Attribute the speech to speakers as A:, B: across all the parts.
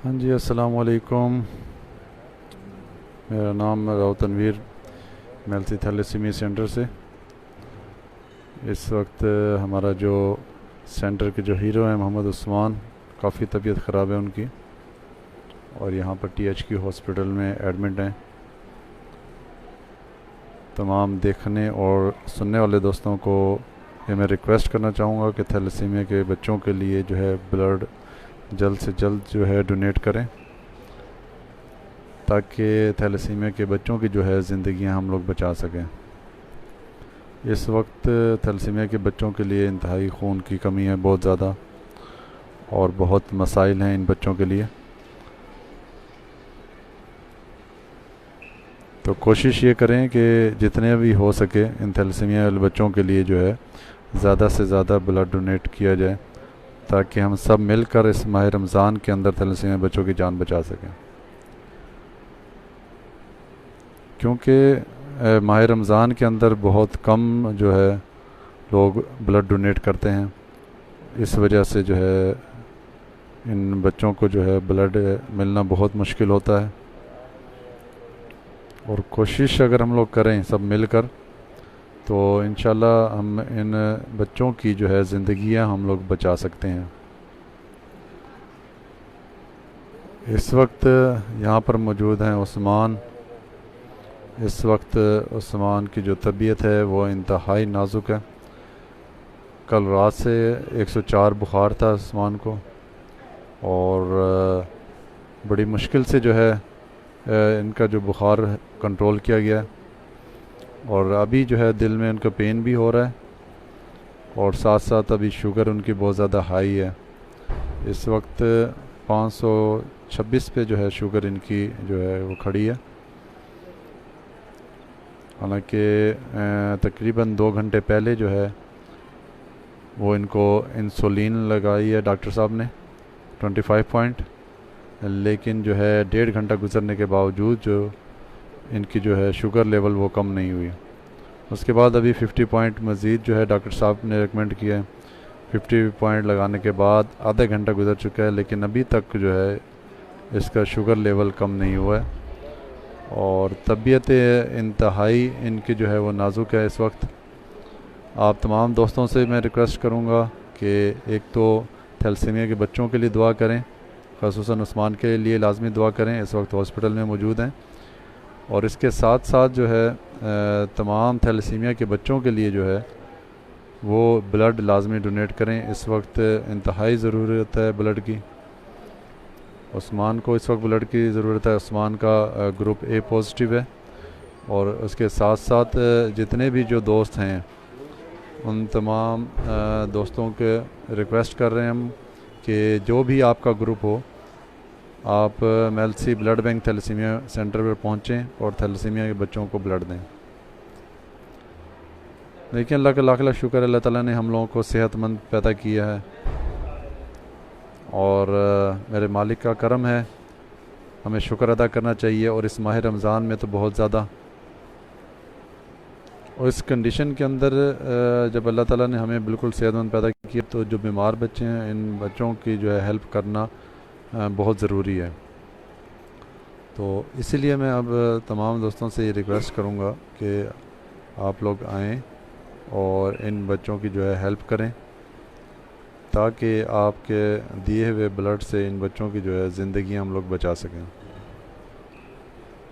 A: हाँ जी, अस्सलाम वालेकुम। मेरा नाम राव तनवीर, मेल्सी थैलेसीमिया सेंटर से। इस वक्त हमारा जो सेंटर के जो हीरो हैं मोहम्मद उस्मान, काफ़ी तबीयत ख़राब है उनकी और यहाँ पर THQ हॉस्पिटल में एडमिट हैं। तमाम देखने और सुनने वाले दोस्तों को ये मैं रिक्वेस्ट करना चाहूँगा कि थैलेसीमिया के बच्चों के लिए जो है ब्लड जल्द से जल्द जो है डोनेट करें, ताकि थैलेसीमिया के बच्चों की जो है ज़िंदगियाँ हम लोग बचा सकें। इस वक्त थैलेसीमिया के बच्चों के लिए इंतहाई खून की कमी है बहुत ज़्यादा, और बहुत मसाइल हैं इन बच्चों के लिए। तो कोशिश ये करें कि जितने भी हो सके इन थैलेसीमिया वाले बच्चों के लिए जो है ज़्यादा से ज़्यादा ब्लड डोनेट किया जाए, ताकि हम सब मिलकर इस माह रमज़ान के अंदर थैलेसीमिया बच्चों की जान बचा सकें। क्योंकि माह रमज़ान के अंदर बहुत कम जो है लोग ब्लड डोनेट करते हैं, इस वजह से जो है इन बच्चों को जो है ब्लड मिलना बहुत मुश्किल होता है। और कोशिश अगर हम लोग करें सब मिलकर, तो इंशाल्लाह हम इन बच्चों की जो है ज़िंदगियां हम लोग बचा सकते हैं। इस वक्त यहाँ पर मौजूद हैं उस्मान। इस वक्त उस्मान की जो तबीयत है वो इंतहाई नाजुक है। कल रात से 104 बुखार था उस्मान को, और बड़ी मुश्किल से जो है इनका जो बुखार कंट्रोल किया गया। और अभी जो है दिल में उनका पेन भी हो रहा है, और साथ साथ अभी शुगर उनकी बहुत ज़्यादा हाई है। इस वक्त 526 पे जो है शुगर इनकी जो है वो खड़ी है। हालांकि तकरीबन 2 घंटे पहले जो है वो इनको इंसुलिन लगाई है डॉक्टर साहब ने 25 पॉइंट, लेकिन जो है 1.5 घंटा गुजरने के बावजूद जो इनकी जो है शुगर लेवल वो कम नहीं हुई। उसके बाद अभी 50 पॉइंट मज़ीद जो है डॉक्टर साहब ने रिकमेंड किया है। 50 पॉइंट लगाने के बाद आधा घंटा गुजर चुका है, लेकिन अभी तक जो है इसका शुगर लेवल कम नहीं हुआ है, और तबीयत इंतहाई इनकी जो है वो नाजुक है इस वक्त। आप तमाम दोस्तों से मैं रिक्वेस्ट करूँगा कि एक तो थैलेसीमिया के बच्चों के लिए दुआ करें, ख़ुसूसन उस्मान के लिए लाजमी दुआ करें, इस वक्त हॉस्पिटल में मौजूद हैं। और इसके साथ साथ जो है तमाम थैलेसीमिया के बच्चों के लिए जो है वो ब्लड लाजमी डोनेट करें। इस वक्त इंतहाई ज़रूरत है ब्लड की। उस्मान को इस वक्त ब्लड की ज़रूरत है। उस्मान का ग्रुप A पॉजिटिव है, और उसके साथ साथ जितने भी जो दोस्त हैं उन तमाम दोस्तों के रिक्वेस्ट कर रहे हैं हम कि जो भी आपका ग्रुप हो, आप मेल्सी ब्लड बैंक थैलेसीमिया सेंटर पर पहुँचें और थैलेसीमिया के बच्चों को ब्लड दें। देखिए, अल्लाह का लाख लाख शुक्र, अल्लाह ताला ने हम लोगों को सेहतमंद पैदा किया है, और मेरे मालिक का करम है, हमें शुक्र अदा करना चाहिए। और इस माह रमज़ान में तो बहुत ज़्यादा, और इस कंडीशन के अंदर जब अल्लाह ताला ने हमें बिल्कुल सेहतमंद पैदा किया, तो जो बीमार बच्चे हैं इन बच्चों की जो है हेल्प करना बहुत ज़रूरी है। तो इसीलिए मैं अब तमाम दोस्तों से ये रिक्वेस्ट करूँगा कि आप लोग आएँ और इन बच्चों की जो है हेल्प करें, ताकि आपके दिए हुए ब्लड से इन बच्चों की जो है ज़िंदगी हम लोग बचा सकें।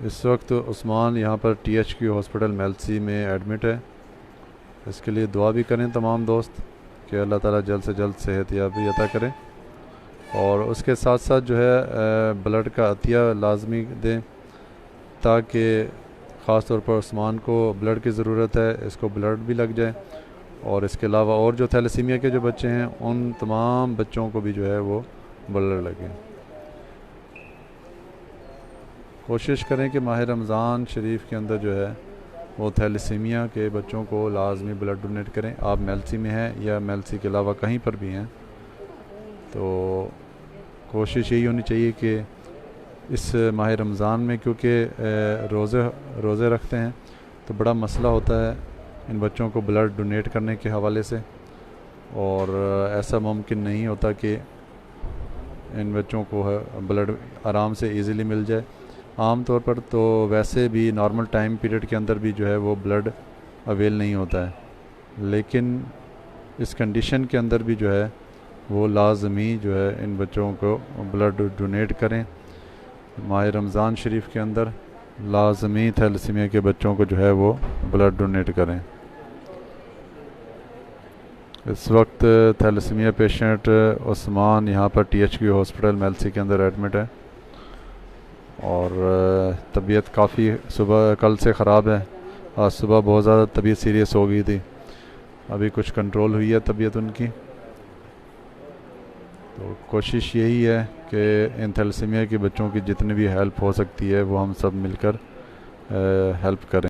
A: इस वक्त उस्मान यहाँ पर THQ हॉस्पिटल मेल्सी में एडमिट है। इसके लिए दुआ भी करें तमाम दोस्त कि अल्लाह ताला जल्द से जल्द सेहत याबी अता करें, और उसके साथ साथ जो है ब्लड का अतिया लाजमी दें, ताकि ख़ास तौर पर उस्मान को ब्लड की ज़रूरत है, इसको ब्लड भी लग जाए। और इसके अलावा और जो थैलेसीमिया के जो बच्चे हैं उन तमाम बच्चों को भी जो है वो ब्लड लगे। कोशिश करें कि माह रमज़ान शरीफ के अंदर जो है वो थैलेसीमिया के बच्चों को लाजमी ब्लड डोनेट करें। आप मेल्सी में हैं या मेल्सी के अलावा कहीं पर भी हैं, तो कोशिश यही होनी चाहिए कि इस माह रमज़ान में, क्योंकि रोज़े रखते हैं, तो बड़ा मसला होता है इन बच्चों को ब्लड डोनेट करने के हवाले से, और ऐसा मुमकिन नहीं होता कि इन बच्चों को ब्लड आराम से इजीली मिल जाए। आम तौर पर तो वैसे भी नॉर्मल टाइम पीरियड के अंदर भी जो है वो ब्लड अवेल नहीं होता है, लेकिन इस कंडीशन के अंदर भी जो है वो लाजमी जो है इन बच्चों को ब्लड डोनेट करें। माह रमज़ान शरीफ के अंदर लाजमी थैलेसीमिया के बच्चों को जो है वो ब्लड डोनेट करें। इस वक्त थैलेसीमिया पेशेंट उस्मान यहाँ पर THQ हॉस्पिटल मेल्सी के अंदर एडमिट है और तबीयत काफ़ी सुबह कल से ख़राब है। आज सुबह बहुत ज़्यादा तबीयत सीरियस हो गई थी, अभी कुछ कंट्रोल हुई है तबीयत उनकी। तो कोशिश यही है कि इन थैलेसीमिया के बच्चों की जितनी भी हेल्प हो सकती है वो हम सब मिलकर हेल्प करें।